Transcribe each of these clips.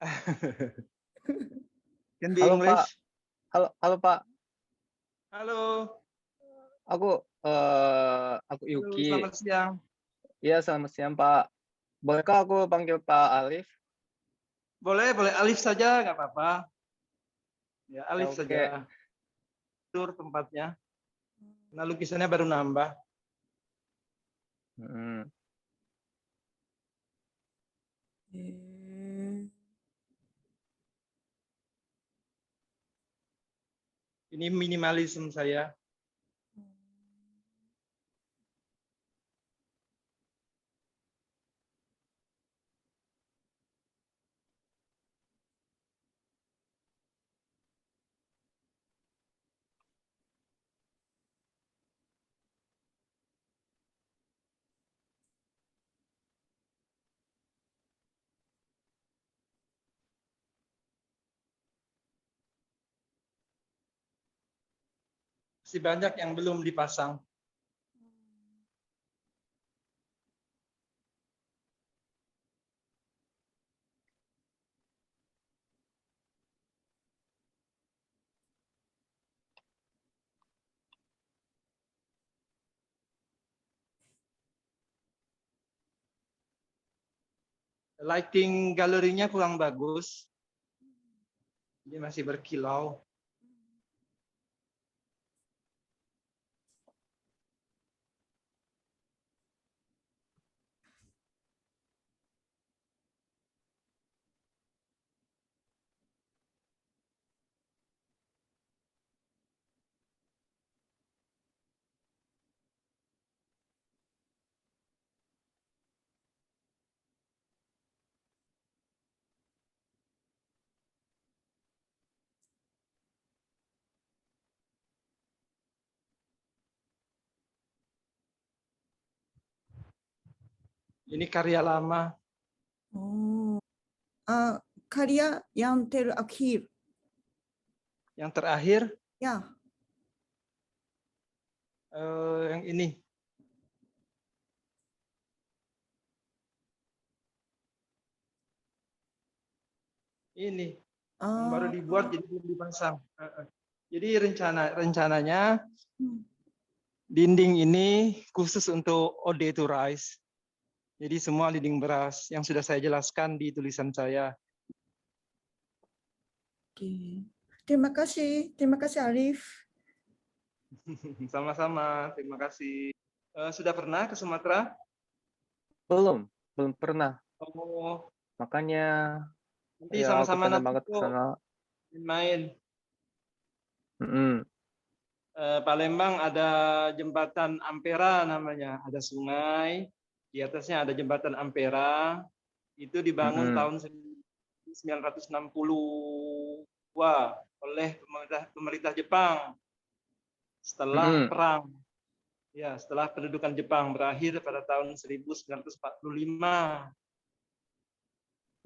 Can be Halo Pak, English. halo Pak, Halo, aku aku halo, Yuki. selamat siang. Iya selamat siang Pak. Bolehkah aku panggil Pak Alif? Boleh, boleh Alif saja, nggak apa-apa. Ya, Ya Alif oke. saja. Tur tempatnya. Nah, lukisannya baru nambah. Mhm. へえ。Ini minimalism saya. Masih banyak yang belum dipasang. Lighting galerinya kurang bagus. Ini masih berkilau. Ini karya lama. Oh. Karya yang terakhir. Yang terakhir, Ya. yang ini. Ini yang baru dibuat jadi belum dipasang. Jadi rencananya dinding ini khusus untuk Ode to Rice. Jadi semua dinding beras yang sudah saya jelaskan di tulisan saya. Oke. Terima kasih Alif. Sama-sama, terima kasih. Sudah pernah ke Sumatera? Belum pernah. Oh, Makanya nanti ya aku sama-sama pengen nanti banget ke kok sana. main. Mhm. Palembang ada jembatan Ampera namanya, ada sungai, di atasnya ada jembatan Ampera, itu dibangun Mhm. tahun 1962 oleh pemerintah Jepang setelah Mhm. perang. Ya, setelah pendudukan Jepang berakhir pada tahun 1945.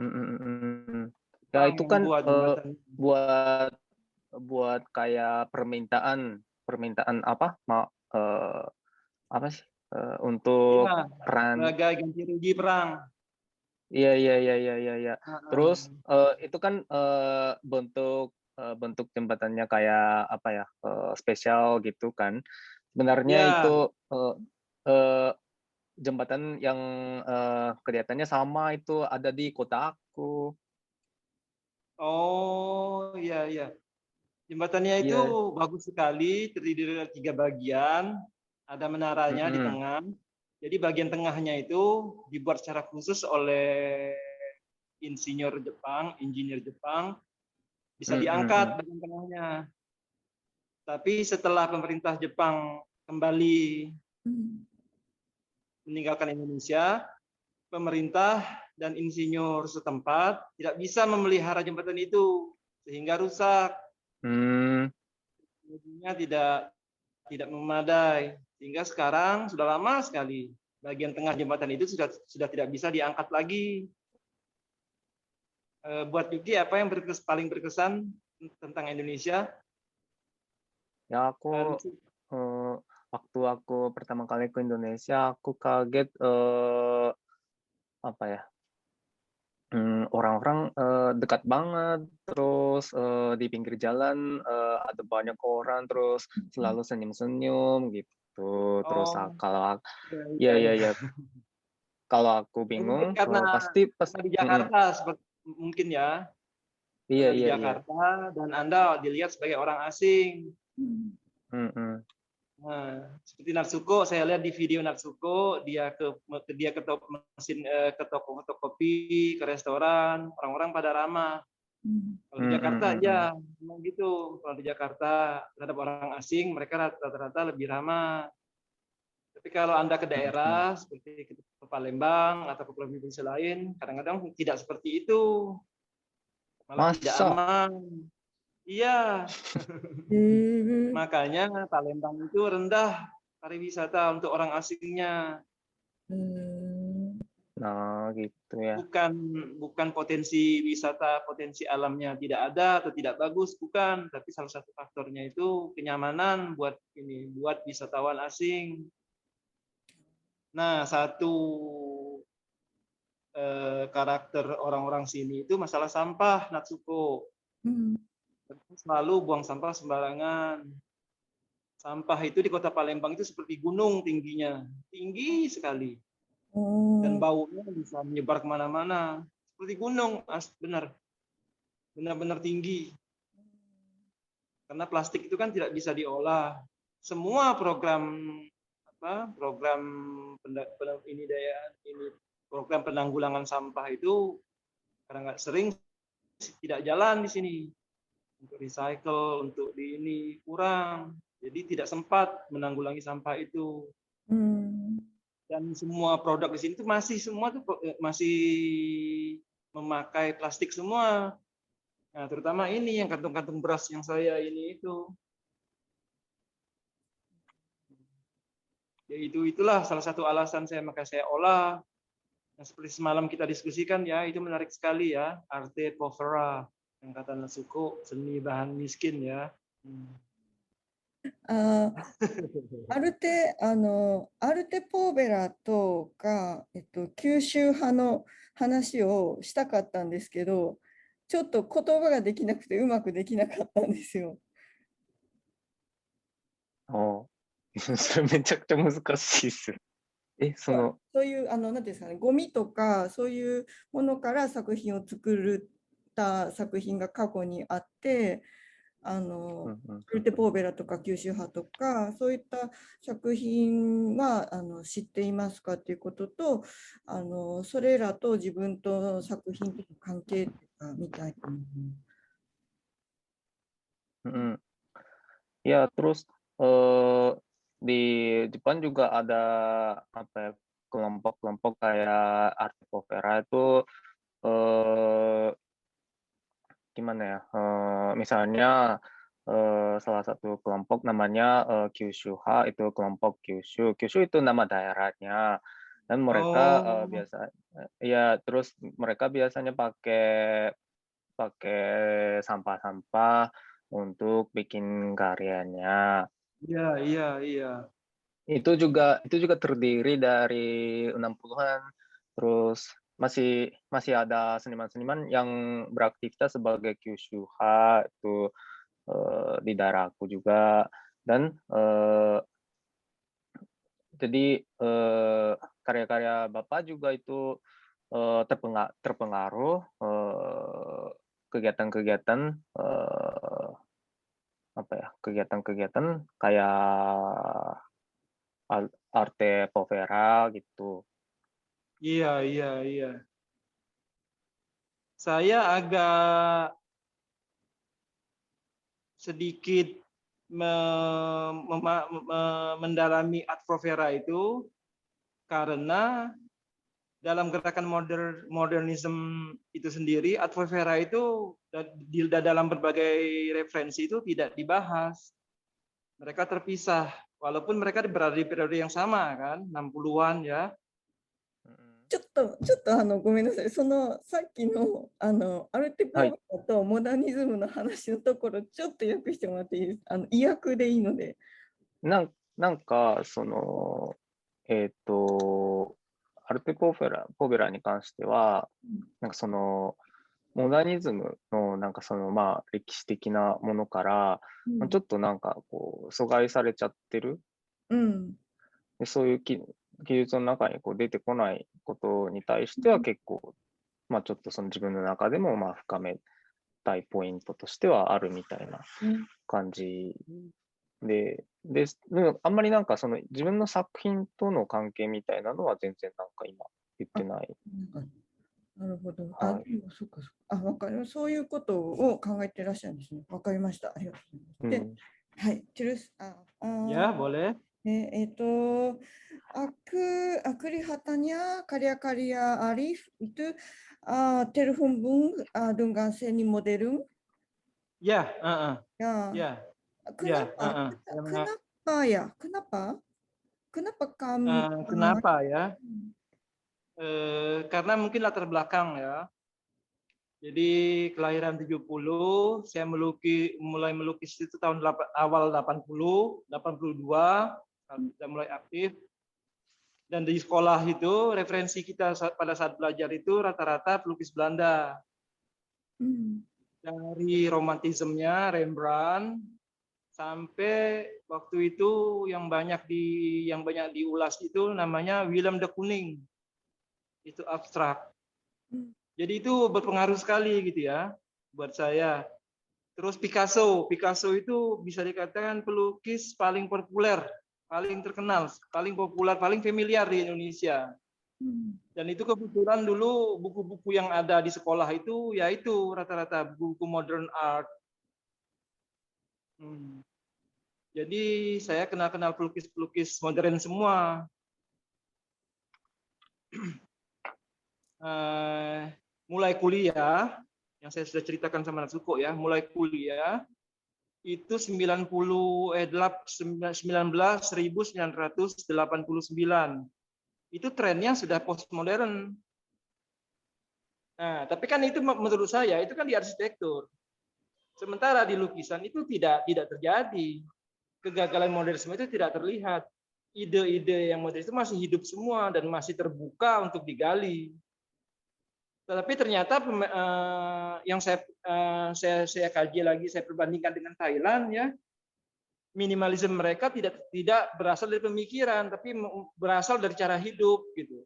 Mhm mhm. Ya Jepang itu yang kan, membuat jembatan. buat buat kayak permintaan apa, apa sih, Iya, untuk peran. sebagai ganti rugi perang. Iya iya iya iya iya iya. Terus, Heeh. itu kan, bentuk jembatannya kayak apa ya, spesial gitu kan. Sebenarnya itu, Ya, eee eee, jembatan yang, kelihatannya sama itu ada di kota aku. oh iya iya. Jembatannya itu Iya, bagus sekali, terdiri dari 3 bagian, ada menaranya di mhm, tengah. Jadi bagian tengahnya itu dibuat secara khusus oleh insinyur Jepang, bisa mhm diangkat mhm. bagian tengahnya. Tapi setelah pemerintah Jepang kembali meninggalkan Indonesia, pemerintah dan insinyur setempat tidak bisa memelihara jembatan itu sehingga rusak, Mmm, teknologinya tidak memadai sehingga sekarang sudah lama sekali bagian tengah jembatan itu sudah tidak bisa diangkat lagi. Buat Yuki apa yang paling berkesan tentang Indonesia? ya aku, Lucu. eee, waktu aku pertama kali ke Indonesia aku kaget, apa ya, orang-orang dekat banget, terus di pinggir jalan ada banyak orang, terus selalu senyum-senyum gitu. Terus Oh, kalau iya, ya iya. ya ya kalau aku Ya, mungkin bingung karena pasti di Jakarta seperti mungkin ya, iya karena di iya iya. Jakarta dan Anda dilihat sebagai orang asing. Mm-mm. Nah, seperti Natsuko, saya lihat di video Natsuko, dia ke toko mesin ke toko kopi, ke restoran, orang-orang pada ramah. Kalau di Jakarta, Mm-mm. ya, memang gitu. Kalau di Jakarta terhadap orang asing, mereka rata-rata lebih ramah. Tapi kalau Anda ke Mm-mm. daerah seperti ke Palembang atau ke provinsi lain, kadang-kadang tidak seperti itu, malah tidak Masa? aman. Iya, へえ。makanya Palembang itu rendah pariwisata untuk orang asingnya. へえ。Nah gitu ya. Bukan bukan potensi wisata, potensi alamnya tidak ada atau tidak bagus, bukan. Tapi salah satu faktornya itu kenyamanan buat wisatawan asing. Nah, satu karakter orang-orang sini itu masalah sampah, Natsuko. うん。Selalu buang sampah sembarangan. Sampah itu di kota Palembang itu seperti gunung tingginya, tinggi sekali. お Dan ー。baunya bisa menyebar kemana-mana. Seperti gunung, benar-benar tinggi. Karena plastik itu kan tidak bisa diolah. Semua program program penanggulangan sampah itu kadang sering tidak jalan di sini. Untuk recycle, untuk di ini kurang. Jadi tidak sempat menanggulangi sampah itu. うん。Dan semua produk di sini tuh masih memakai plastik semua. Nah, terutama ini yang kantung-kantung beras yang saya ini itu. Ya itulah salah satu alasan maka saya olah. Nah, seperti semalam kita diskusikan ya, itu menarik sekali ya, arte povera yang kata Natsuko, seni bahan miskin ya. あー、アルテポーベラとか、九州派の話をしたかったんですけど、ちょっと言葉ができなくてうまくできなかったんですよ。Oh, それめちゃくちゃ難しいっす。そういう、なんていうんですかね、ゴミとか、そういうものから作品を作った作品が過去にあって、アルテポーベラとか九州派とか、そういった作品は知っていますかっていうことと、それらと自分との作品との関係とかみたいな。Ya, terus di Jepang juga ada apa ya, kelompok-kelompok kayak arte povera itu gimana ya? Misalnya salah satu kelompok namanya Kyushuha, itu kelompok Kyushu. Kyushu itu nama daerahnya. Dan mereka Oh, terus mereka biasanya pakai sampah-sampah untuk bikin karyanya. iya. Itu juga terdiri dari 60-an. Terus masih ada seniman-seniman yang beraktivitas sebagai kyushuha itu di daerahku juga. Dan jadi karya-karya Bapak juga itu terpengaruh kegiatan-kegiatan kegiatan-kegiatan kayak arte povera gitu. Iya. Saya agak sedikit mendalami art povera itu karena dalam gerakan modernisme itu sendiri, art povera itu dalam berbagai referensi itu tidak dibahas. Mereka terpisah, walaupun mereka berada di periode yang sama kan, 60-an ya. ちょっとごめんなさい。さっきの、アルテポーベラとモダニズムの話のところ、ちょっと訳してもらっていいですか？意訳でいいので。なんかアルテ・ポベラに関しては、なんかその、モダニズムのなんかそのまあ歴史的なものから、ちょっとなんかこう阻害されちゃってる。でそういう記述の中にこう出てこないことに対しては結構、まあちょっとその自分の中でもまあ深めたいポイントとしてはあるみたいな感じで、あんまりなんかその自分の作品との関係みたいなのは全然なんか今言ってない。なるほど。はい、でもそうかそうか。わかる。そういうことを考えてらっしゃるんですね。わかりました。ありがとうございます。で、はい、Ya, boleh. Kelihatannya karya-karya Arif itu terhubung dengan seni modern. Ya, Ya, ya, ya, kenapa? Saya Kenapa ya? Kenapa kamu? kenapa ya? Karena mungkin latar belakang ya. Jadi kelahiran 70, saya mulai melukis itu tahun awal 80, 82, saya mulai aktif. Dan di sekolah itu referensi kita pada saat belajar itu rata-rata pelukis Belanda. Dari romantismenya Rembrandt sampai waktu itu yang banyak diulas itu namanya Willem de Kooning. Itu abstrak. Jadi itu berpengaruh sekali gitu ya buat saya. Terus Picasso itu bisa dikatakan pelukis paling populer, paling terkenal, paling populer, paling familiar di Indonesia. Dan itu kebetulan dulu buku-buku yang ada di sekolah itu yaitu rata-rata buku modern art. Jadi saya kenal pelukis-pelukis modern semua. Mulai kuliah, yang saya sudah ceritakan sama Natsuko ya, mulai kuliah itu 1989. Itu trennya sudah postmodern. Nah, tapi kan itu menurut saya itu kan di arsitektur. Sementara di lukisan itu tidak terjadi. Kegagalan modernisme itu tidak terlihat. Ide-ide yang modern itu masih hidup semua dan masih terbuka untuk digali. Tetapi ternyata yang saya kaji lagi, saya perbandingkan dengan Thailand ya, minimalisme mereka tidak berasal dari pemikiran, tapi berasal dari cara hidup gitu.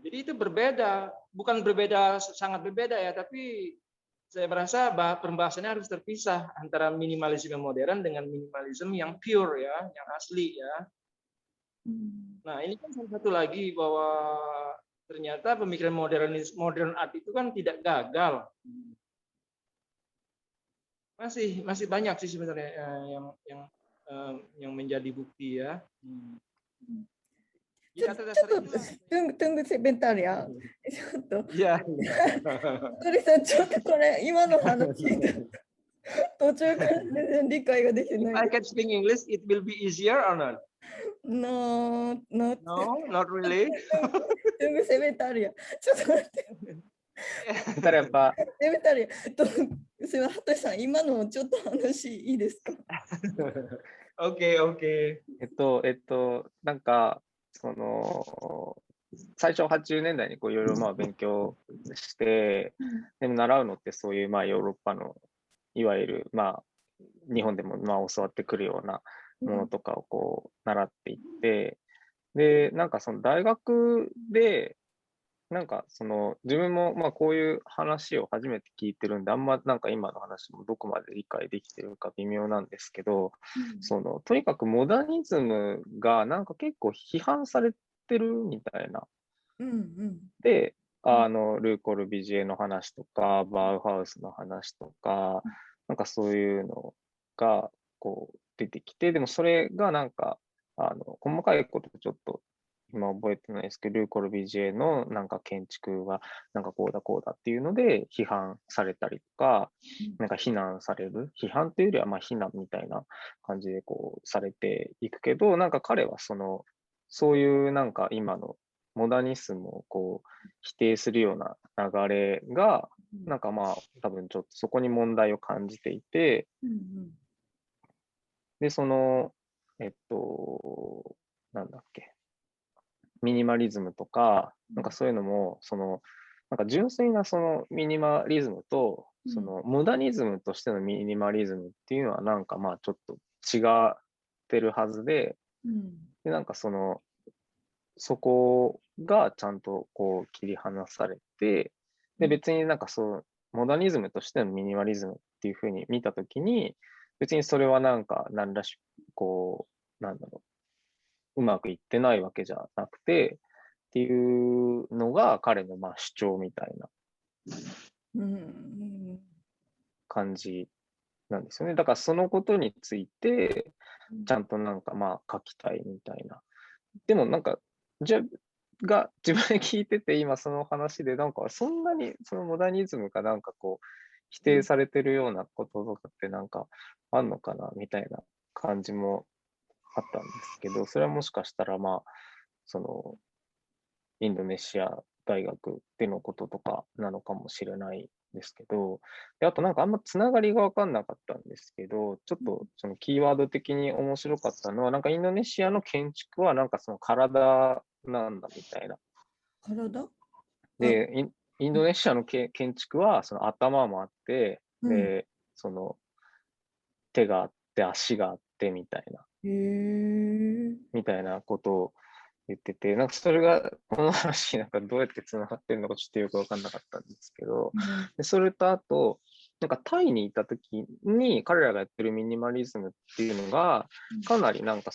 Jadi itu berbeda, bukan berbeda sangat berbeda ya, tapi saya merasa pembahasannya harus terpisah antara minimalisme modern dengan minimalisme yang pure ya, yang asli ya. Nah ini kan salah satu lagi bahwa ternyata pemikiran modern art itu kan tidak gagal. Masih banyak sih sebenarnya yang menjadi bukti ya. Tunggu sebentar ya. Ya. 鳥さん、ちょっとこれ、今の話、途中から全然理解ができてない。If I can speak English, it will be easier or not? No, No, not really. Tunggu sebentar ya. ちょっと待って。sebentar ya, Pak. sebentar ya. すみません、羽鳥さん、今のちょっと話いいですか？ OK。なんか、最初80年代にこういろいろまあ勉強して、でも習うのってそういうまあヨーロッパのいわゆるまあ日本でもまあ教わってくるようなものとかをこう習っていって、で、なんかその大学で、なんかその自分もまあこういう話を初めて聞いてるんで、あんまなんか今の話もどこまで理解できてるか微妙なんですけど、とにかくモダニズムがなんか結構批判されてるみたいな。で、ルー・コルビジエの話とか、バウハウスの話とか、なんかそういうのがこう出てきて、でもそれがなんか、細かいことちょっと今覚えてないですけど、ルー・コルビジエのなんか建築はなんかこうだこうだっていうので批判されたりとか、なんか非難される、批判というよりはまあ非難みたいな感じでこうされていくけど、なんか彼はそういうなんか今のモダニスムをこう否定するような流れが、なんかまあ多分ちょっとそこに問題を感じていて、で、なんだっけ。ミニマリズムとか、なんかそういうのも、なんか純粋なそのミニマリズムと、そのモダニズムとしてのミニマリズムっていうのはなんかまあちょっと違ってるはずで、でなんかそこがちゃんとこう切り離されて、で別になんかモダニズムとしてのミニマリズムっていうふうに見たときに、別にそれはなんか何らし、こう、なんだろう、うまくいってないわけじゃなくて、っていうのが彼のまあ主張みたいな感じなんですよね。だからそのことについて、ちゃんとなんかまあ書きたいみたいな。でもなんか、自分で聞いてて、今その話で、なんかそんなにそのモダニズムがなんかこう、否定されてるようなこととかってなんかあんのかなみたいな感じもあったんですけど、それはもしかしたらまあ、インドネシア大学でのこととかなのかもしれないですけど、であとなんかあんまつながりが分かんなかったんですけど、ちょっとそのキーワード的に面白かったのは、なんかインドネシアの建築はなんかその体なんだみたいな。体で、インドネシアの建築はその頭もあって、で、その手があって足があってみたいな、みたいなことを言ってて、なんかそれが、この話なんかどうやってつながってるのかちょっとよくわかんなかったんですけど、でそれとあと、なんかタイにいた時に彼らがやってるミニマリズムっていうのが、かなりなんか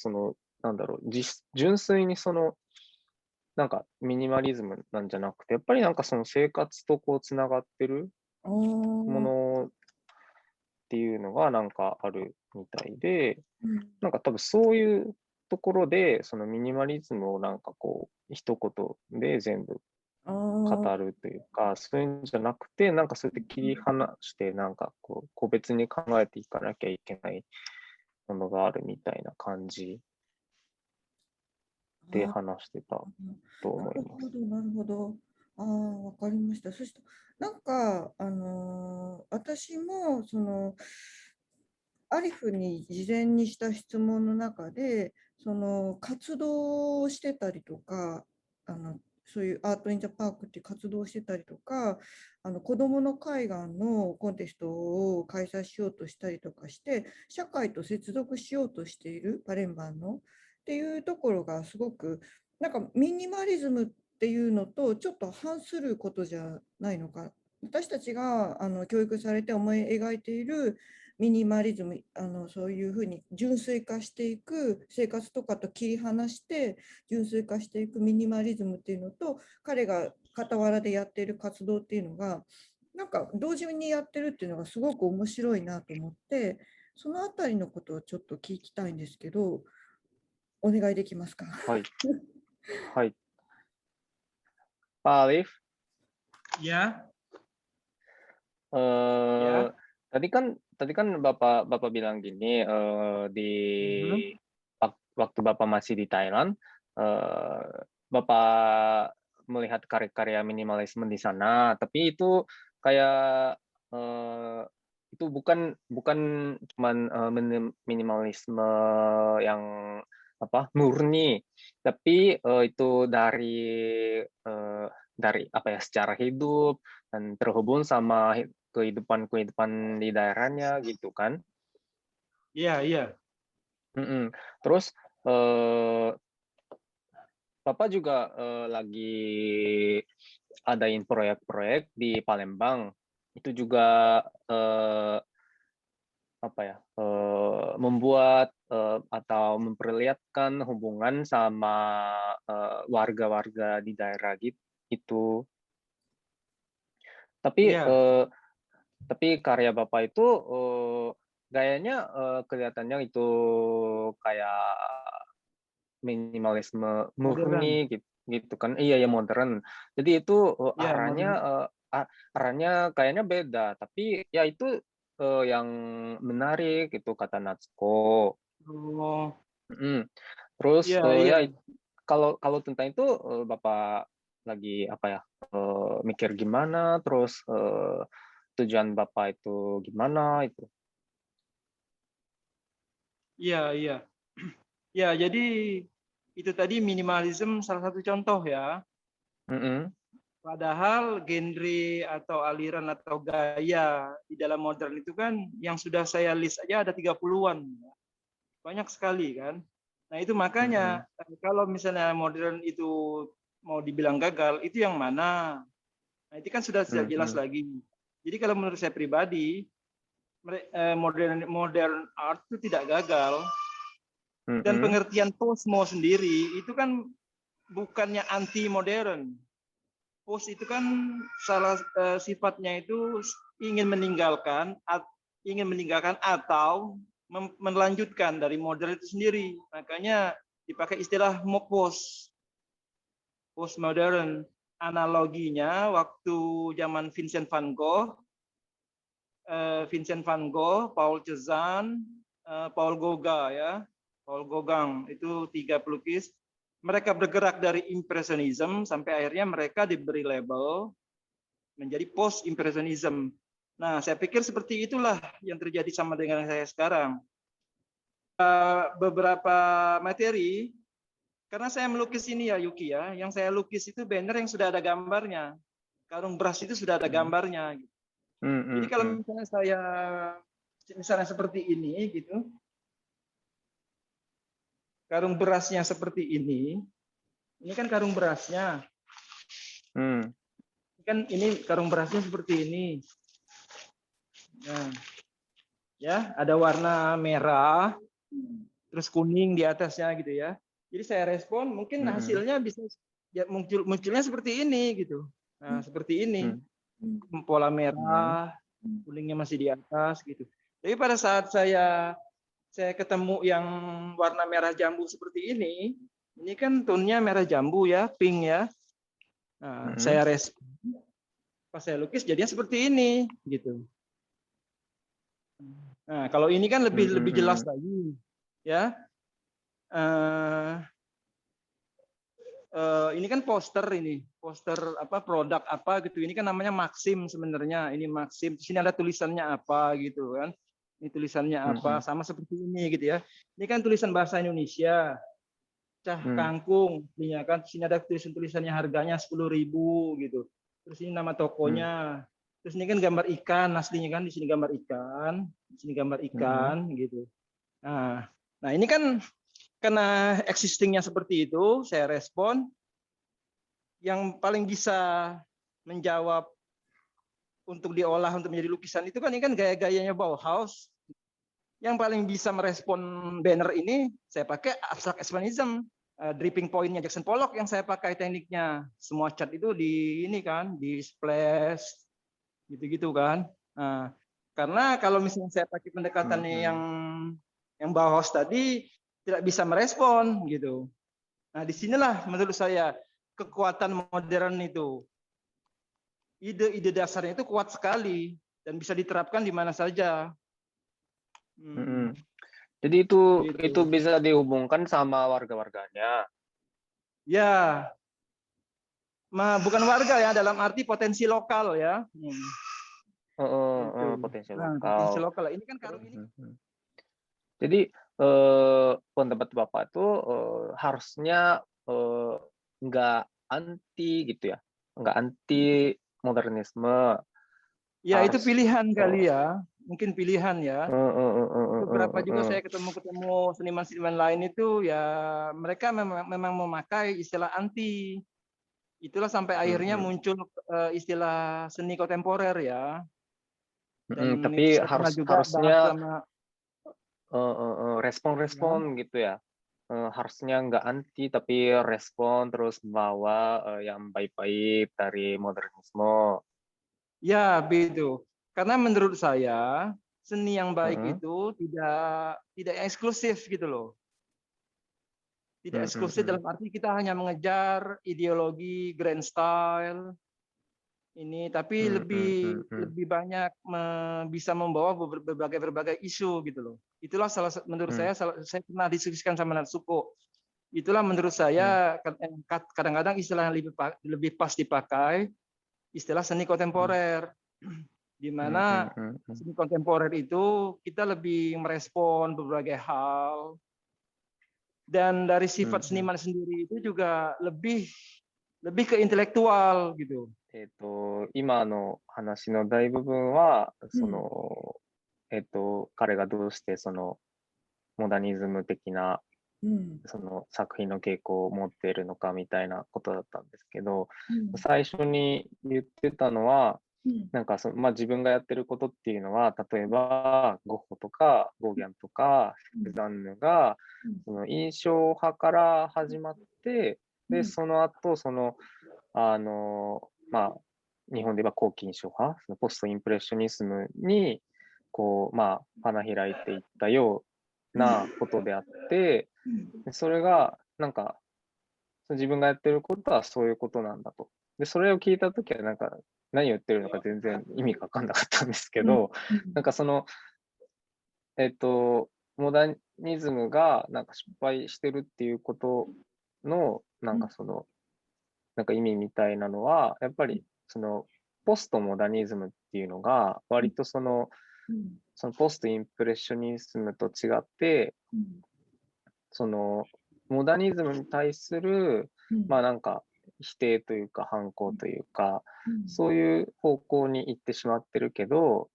なんだろう、純粋になんかミニマリズムなんじゃなくて、やっぱりなんかその生活とこうつながってるものっていうのがなんかあるみたいで、なんか多分そういうところで、そのミニマリズムをなんかこう、一言で全部語るというか、そういうんじゃなくて、なんかそうやって切り離して、なんかこう、個別に考えていかなきゃいけないものがあるみたいな感じで話してたと思います。なるほど。わかりました。そしてなんか、私もアリフに事前にした質問の中で、活動をしてたりとか、そういうアート・イン・ザ・パークっていう活動をしてたりとか、子どもの海岸のコンテストを開催しようとしたりとかして、社会と接続しようとしているパレンバンのっていうところがすごく、なんかミニマリズムっていうのとちょっと反することじゃないのか。私たちが教育されて思い描いているミニマリズム、そういうふうに純粋化していく生活とかと切り離して純粋化していくミニマリズムっていうのと、彼が傍らでやっている活動っていうのがなんか同時にやってるっていうのがすごく面白いなと思って、そのあたりのことをちょっと聞きたいんですけど、お願いできますか？はい。はい。Pak Alif? Ya. Ya. Tadi kan Bapak bilang gini, di waktu Bapak masih di Thailand, Bapak melihat karya-karya minimalisme di sana, tapi itu kayak itu bukan bukan cuman minimalisme yang murni, tapi itu dari apa ya, secara hidup dan terhubung sama kehidupan di daerahnya gitu kan. Iya, iya. Terus Bapak juga lagi adain proyek-proyek di Palembang. Itu juga membuat atau memperlihatkan hubungan sama warga-warga di daerah gitu. Tapi karya Bapak itu gayanya kelihatannya itu kayak minimalisme murni gitu kan. Iya ya, modern. Jadi itu arahnya kayaknya beda, tapi ya itu yang menarik itu kata Natsuko. Terus ya kalau tentang itu Bapak lagi mikir gimana, terus tujuan Bapak itu gimana itu? Iya, iya. Ya, jadi itu tadi minimalism salah satu contoh ya. Padahal genre atau aliran atau gaya di dalam modern itu kan yang sudah saya list aja ada 30-an. Banyak sekali kan. Nah itu makanya kalau misalnya modern itu mau dibilang gagal, itu yang mana? Nah itu kan sudah tidak jelas lagi. Jadi kalau menurut saya pribadi, modern art itu tidak gagal. Dan pengertian Posmo sendiri itu kan bukannya anti modern. Post itu kan salah sifatnya itu ingin meninggalkan atau melanjutkan dari modern itu sendiri. Makanya dipakai istilah postmodern. Analoginya waktu zaman Vincent van Gogh, Paul Cézanne, Paul Gauguin ya. Paul Gauguin itu 3 pelukis. Mereka bergerak dari impresionisme sampai akhirnya mereka diberi label menjadi post impresionism. Nah, saya pikir seperti itulah yang terjadi sama dengan saya sekarang. Beberapa materi, karena saya melukis ini ya Yuki ya, yang saya lukis itu banner yang sudah ada gambarnya. Karung beras itu sudah ada gambarnya. Jadi kalau misalnya saya seperti ini gitu, karung berasnya seperti ini kan karung berasnya. Kan ini karung berasnya seperti ini. Nah, ya ada warna merah, terus kuning di atasnya gitu ya. Jadi saya respon, mungkin hasilnya bisa ya, munculnya seperti ini gitu. Nah seperti ini, pola merah, kuningnya masih di atas gitu. Tapi pada saat saya ketemu yang warna merah jambu seperti ini kan tonnya merah jambu ya, pink ya. Nah, saya respon, pas saya lukis jadinya seperti ini gitu. Nah, kalau ini kan lebih jelas lagi ya. Ini kan poster apa produk apa gitu. Ini kan namanya Maxim sebenarnya. Ini Maxim. Di sini ada tulisannya apa gitu kan. Ini tulisannya apa, sama seperti ini gitu ya. Ini kan tulisan bahasa Indonesia. Cah kangkung, ini kan. Di sini ada tulisannya harganya 10.000 gitu. Terus ini nama tokonya. Terus ini kan gambar ikan aslinya kan, di sini gambar ikan, di sini gambar ikan gitu. Nah, ini kan karena existingnya seperti itu, saya respon. Yang paling bisa menjawab untuk diolah untuk menjadi lukisan itu kan ini kan gaya-gayanya Bauhaus. Yang paling bisa merespon banner ini saya pakai abstract expressionism, dripping point-nya Jackson Pollock yang saya pakai tekniknya. Semua cat itu di ini kan, di splash gitu-gitu kan. Nah, karena kalau misalnya saya pakai pendekatannya yang Bauhaus tadi tidak bisa merespon gitu. Nah, disinilah menurut saya kekuatan modern itu. Ide-ide dasarnya itu kuat sekali dan bisa diterapkan di mana saja. Jadi itu bisa dihubungkan sama warga-warganya. Ya, bukan warga ya, dalam arti potensi lokal ya. Potensi lokal. Potensi lokal. Ini kan karung ini. Jadi pendapat Bapak itu harusnya nggak anti gitu ya, nggak anti modernisme. Ya itu pilihan kali ya, mungkin pilihan ya. Beberapa juga saya ketemu seniman-seniman lain itu ya mereka memang memakai istilah anti. Itulah sampai akhirnya muncul istilah seni kontemporer ya. Dan tapi harusnya respon gitu ya. Harusnya nggak anti tapi respon terus membawa yang baik-baik dari modernisme. Ya, begitu. Karena menurut saya seni yang baik itu tidak eksklusif gitu loh. Tidak eksklusif dalam arti kita hanya mengejar ideologi grand style ini, tapi lebih banyak bisa membawa berbagai isu gitu loh. Itulah menurut saya pernah diskusikan sama Natsuko. Itulah menurut saya kadang-kadang istilah yang lebih pas dipakai istilah seni kontemporer, di mana seni kontemporer itu kita lebih merespon berbagai hal, Dan dari sifat seniman sendiri itu juga lebih ke intelektual gitu. 今の話の大部分は、彼がどうしてそのモダニズム的なその作品の傾向を持っているのかみたいなことだったんですけど、最初に言ってたのは、なんか自分がやってることっていうのは、例えばゴッホとかゴーギャンとかセザンヌが、その印象派から始まって、で、その後、日本で言えば後期印象派、そのポストインプレッショニズムに、花開いていったようなことであって、それが、なんか、自分がやってることはそういうことなんだと。で、それを聞いたときは、なんか、何を言ってるのか全然意味がわかんなかったんですけど、なんかモダニズムがなんか失敗してるっていうことの、なんかなんか意味みたいなのは、やっぱりポストモダニズムっていうのが、割とそのポストインプレッショニズムと違って、モダニズムに対する、なんか否定というか反抗というか、そういう方向に行ってしまってるけど、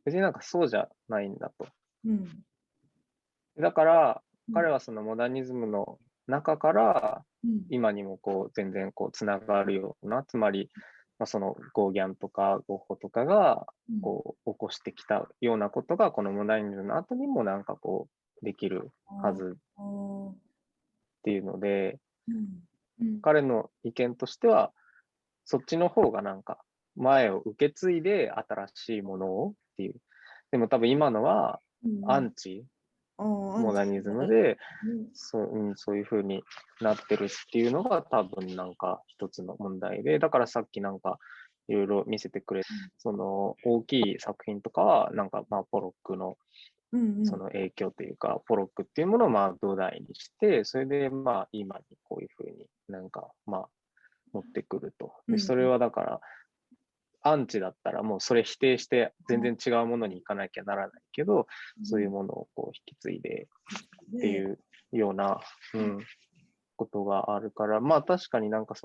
別になんかそうじゃないんだと。だから、彼はそのモダニズムの中から、今にも全然つながるような、つまり、そのゴーギャンとかゴッホとかが起こしてきたようなことが、このモダニズムの後にもなんかできるはずっていうので、彼の意見としては、そっちの方がなんか前を受け継いで新しいものをっていう。でも多分今のはアンチモダニズムで、そういう風になってるっていうのが多分なんか一つの問題で、だからさっきなんかいろいろ見せてくれ、その大きい作品とかはなんかポロックのその影響というか、ポロックっていうものを土台にして、それで今にこういう風になんか持ってくると。で、それはだから、アンチだったらもうそれ否定して全然違うものに行かなきゃならないけど、そういうものを引き継いでっていうような、ことがあるから、確かになんか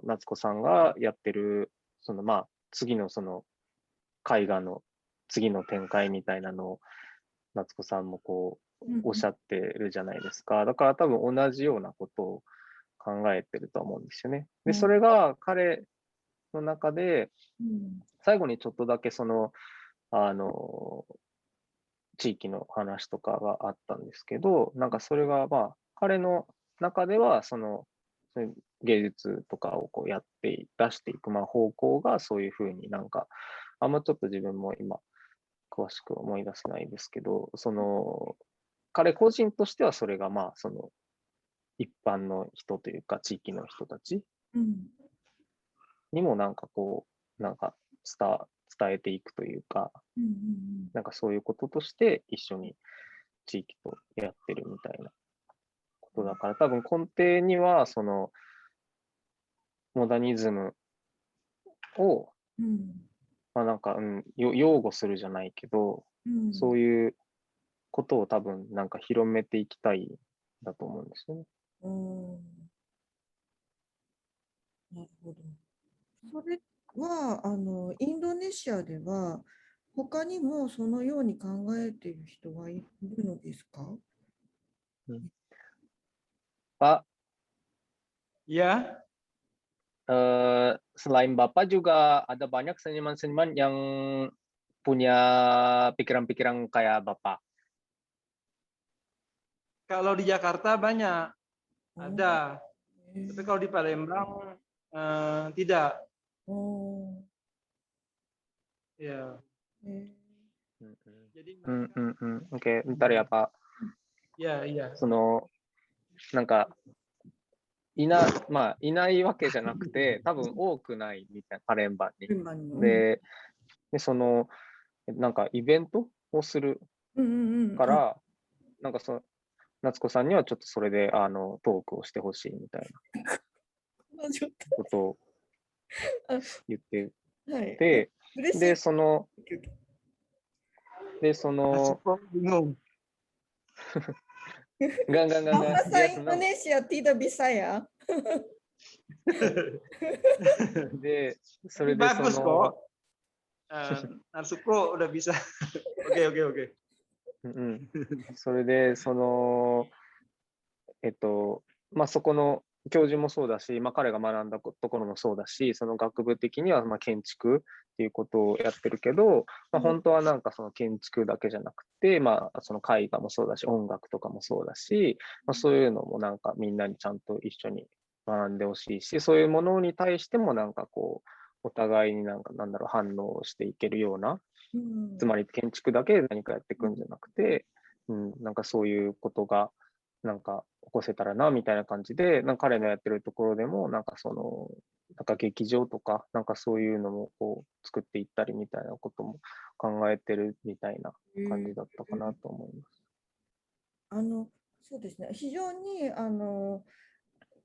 夏子さんがやってる、次の絵画の次の展開みたいなのを夏子さんもおっしゃってるじゃないですか。だから多分同じようなことを考えてると思うんですよね。で、それが彼の中で、最後にちょっとだけ地域の話とかがあったんですけど、なんかそれが彼の中ではそういう芸術とかを出していく方向がそういうふうになんか、ちょっと自分も今詳しく思い出せないですけど、彼個人としてはそれが一般の人というか地域の人たちにもなんかなんか伝えていくというか、なんかそういうこととして一緒に地域とやってるみたいなことだから、多分根底にはモダニズムを、なんか、擁護するじゃないけど、そういうことを多分なんか広めていきたいんだと思うんですよね。なるほど。それはインドネシアでは他にもそのように考えている人はいるのですか？Ya. Selain Bapak juga ada banyak seniman-seniman yang punya pikiran-pikiran kayak Bapak. Kalau di Jakarta banyak, ada. Tapi kalau di Palembang tidak. Ya. Jadi Oke, bentar ya Pak. Ya, iya. なんかいないわけじゃなくて、多分多くないみたいな、パレンバに。で、なんかイベントをするから、なんか夏子さんにはちょっとそれでトークをしてほしいみたいなことを言ってて、で、Enggak. Bahasa Dia senang. Indonesia tidak bisa ya. Tapi bagus kok. Natsuko udah bisa. Oke. それで、まあ、そこの教授もそうだし、まあ、彼が学んだところもそうだし、その学部的にはまあ建築っていうことをやってるけど、まあ、本当はなんかその建築だけじゃなくて、まあ、その絵画もそうだし、音楽とかもそうだし、まあ、そういうのもなんかみんなにちゃんと一緒に学んでほしいし、そういうものに対してもなんかこう、お互いになんかなんだろう、反応していけるような、つまり建築だけで何かやっていくんじゃなくて、なんかそういうことがなんか起こせたらなみたいな感じで、なんか彼のやってるところでもなんかなんか劇場とかなんかそういうのもこう作っていったりみたいなことも考えてるみたいな感じだったかなと思います。そうですね。非常に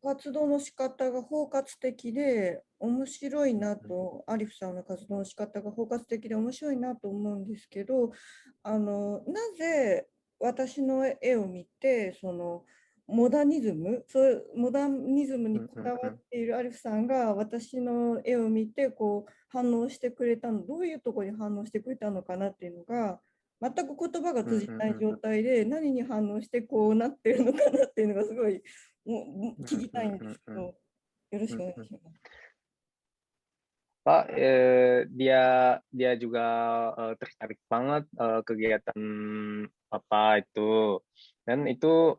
活動の仕方が包括的で面白いなと、アリフさんの活動の仕方が包括的で面白いなと思うんですけど、なぜ私の絵を見て、モダニズムにこだわっているアリフさんが私の絵を見てこう反応してくれたの、どういうところに反応してくれたのかなっていうのが、全く言葉が通じない状態で何に反応してこうなってるのかなっていうのがすごい聞きたいんですけど、よろしくお願いします。Pak, dia juga tertarik banget kegiatan apa itu, dan itu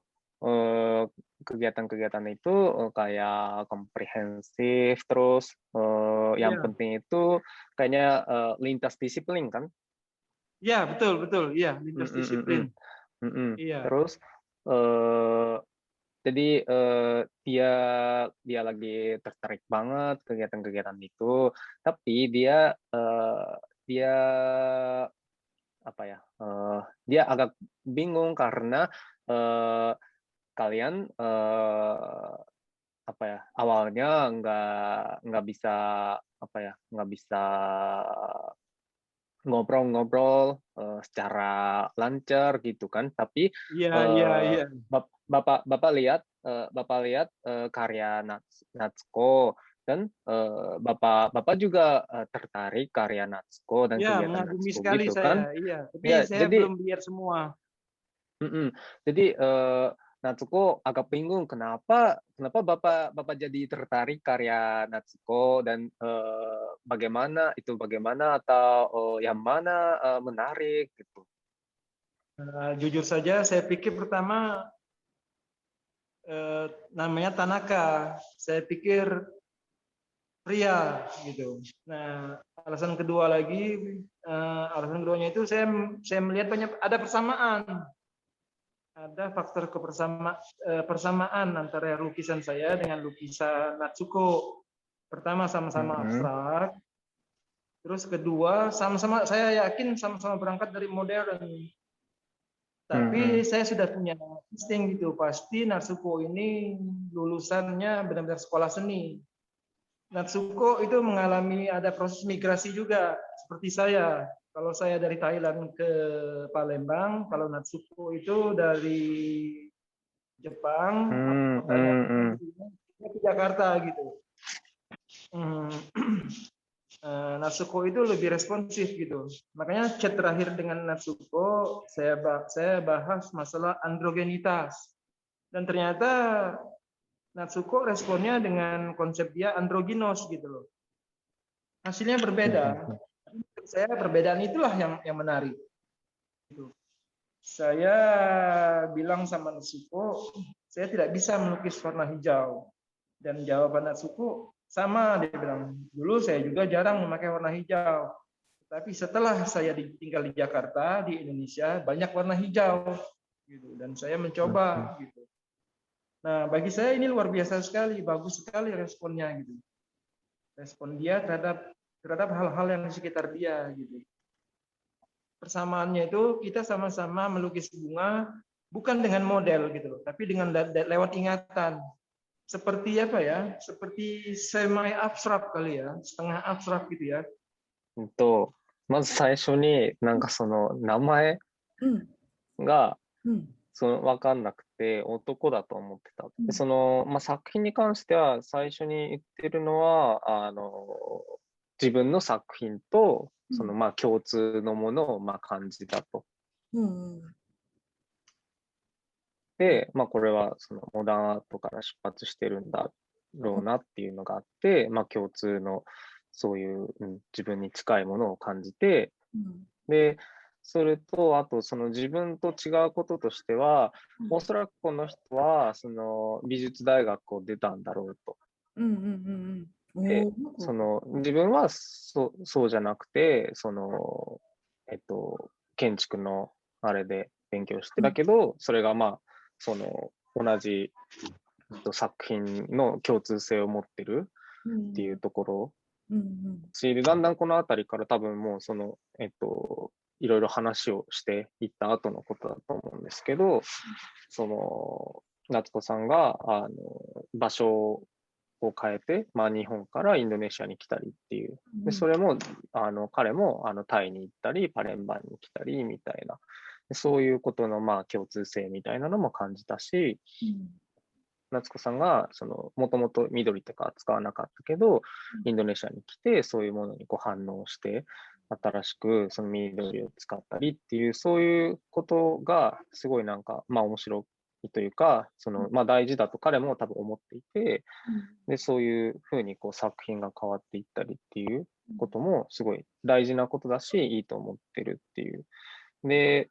kegiatan-kegiatan itu kayak komprehensif, terus yang penting itu kayaknya lintas disiplin kan? Ya betul, iya lintas disiplin. Iya. Terus jadi dia lagi tertarik banget kegiatan-kegiatan itu, tapi dia apa ya? Dia agak bingung karena kalian apa ya? Awalnya nggak bisa apa ya? Nggak bisa ngobrol-ngobrol secara lancar gitu kan, tapi Iya. Bapak lihat karya Natsuko, dan Bapak juga tertarik karya Natsuko dan Ya, kegiatan mengagumi Natsuko sekali gitu kan. saya. Iya, tapi Ya, saya belum lihat semua. Jadi Natsuko agak bingung kenapa Bapak jadi tertarik karya Natsuko, dan bagaimana atau yang mana menarik gitu. Jujur saja, saya pikir pertama namanya Tanaka. Saya pikir pria gitu. Nah, alasan keduanya itu saya melihat ada persamaan. Ada faktor persamaan antara lukisan saya dengan lukisan Natsuko. Pertama sama-sama abstrak. Terus kedua sama-sama, saya yakin sama-sama berangkat dari modern. Tapi saya sudah punya insting gitu, pasti Natsuko ini lulusannya benar-benar sekolah seni. Natsuko itu mengalami ada proses migrasi juga seperti saya. Kalau saya dari Thailand ke Palembang, kalau Natsuko itu dari Jepang ke Jakarta gitu. Natsuko itu lebih responsif gitu. Makanya chat terakhir dengan Natsuko saya bahas masalah androgenitas. Dan ternyata Natsuko responnya dengan konsep dia androginos gitu loh. Hasilnya berbeda. Saya perbedaan itulah yang menarik. Saya bilang sama Natsuko, saya tidak bisa melukis warna hijau. Dan jawaban Natsuko sama, dia bilang, dulu saya juga jarang memakai warna hijau. Tapi setelah saya tinggal di Jakarta, di Indonesia, banyak warna hijau. Gitu. Dan saya mencoba. Gitu. Nah, bagi saya ini luar biasa sekali, bagus sekali responnya. Gitu. Respon dia terhadap hal-hal yang di sekitar dia. Gitu. Persamaannya itu kita sama-sama melukis bunga, bukan dengan model, gitu, tapi dengan lewat ingatan. Seperti apa ya? Seperti semi abstrak kali ya, setengah abstrak gitu ya. まず最初になんかその名前が分かんなくて、男だと思ってた。で、作品に関しては、最初に言ってるのは、自分の作品と、共通のものを、感じたと。で、これは、モダンアートから出発してるんだろうなっていうのがあって、共通の、そういう、自分に近いものを感じて、で、それと、あと、自分と違うこととしては、おそらくこの人は、美術大学を出たんだろうと。で、自分はそうじゃなくて、建築のあれで勉強してたけど、それが同じ作品の共通性を持ってるっていうところ。で、だんだんこのあたりから多分もういろいろ話をしていった後のことだと思うんですけど、夏子さんが場所を変えて、日本からインドネシアに来たりっていう。で、それも彼もタイに行ったり、パレンバンに来たりみたいな、そういうことの共通性みたいなのも感じたし、夏子さんがもともと緑とか使わなかったけど、インドネシアに来てそういうものに反応して新しくその緑を使ったりっていう、そういうことがすごい面白いというか、大事だと彼も多分思っていて、でそういうふうに作品が変わっていったりっていうこともすごい大事なことだし、いいと思ってるっていう。で、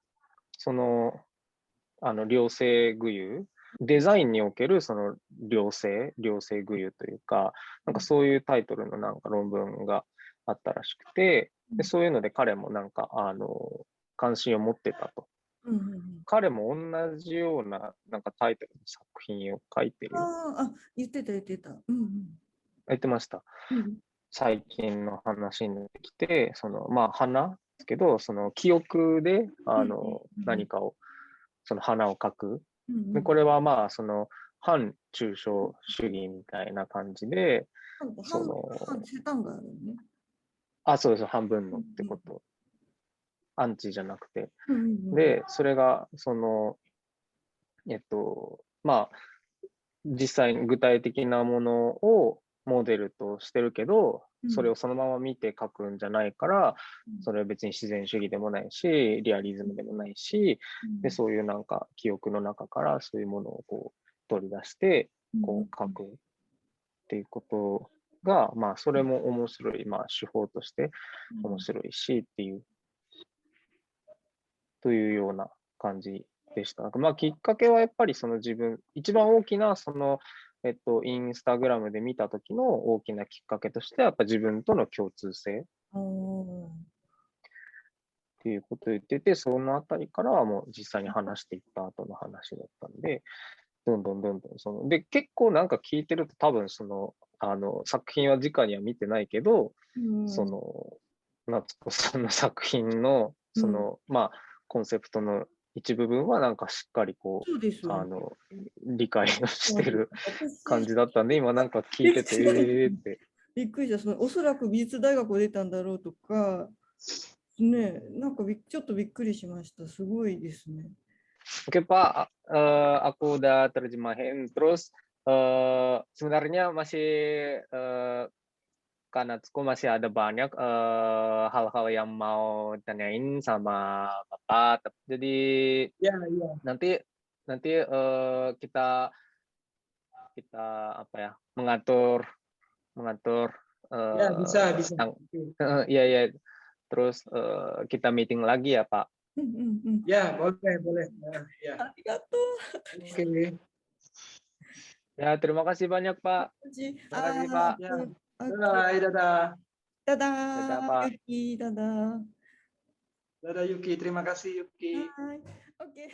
両性具有、デザインにおける両性具有というか、そういうタイトルの論文があったらしくて、でそういうので彼も関心を持ってたと。彼も同じようなタイトルの作品を書いてる。言ってた。言ってました。最近の話になってきて、花ですけど、記憶で何かを、花を描く。でこれは反抽象主義みたいな感じで、そうです、半分のってこと。アンチじゃなくて。で、それが、実際に具体的なものをモデルとしてるけど、それをそのまま見て書くんじゃないから、それは別に自然主義でもないし、リアリズムでもないし、でそういう記憶の中からそういうものを取り出して書くっていうことが、それも面白い、手法として面白いしっていう、というような感じでした。きっかけはやっぱり自分、一番大きなインスタグラムで見た時の大きなきっかけとしては、やっぱ自分との共通性っていうことを言ってて、そのあたりからはもう実際に話していった後の話だったんで、どんどんで、結構聞いてると多分作品は直には見てないけど、夏子さんの作品のコンセプトの一部分はしっかり理解をしてる感じだったんで、今聞いててって。びっくりした。おそらく美術大学を出たんだろうとか、ね、ちょっとびっくりしました。すごいですね。Oke Pak, aku udah terjemahin. Terus sebenarnya masih Kak Natsuko masih ada banyak hal-hal yang mau tanyain sama Bapak. Jadi nanti kita apa ya, mengatur bisa. Iya. Terus kita meeting lagi ya Pak. Ya, boleh. Ya. Oke. Ya, terima kasih banyak Pak. Terima kasih Pak. Ya. Dadah. Dadah, Pak. Yuki, dadah. Dadah Yuki, terima kasih Yuki. Oke.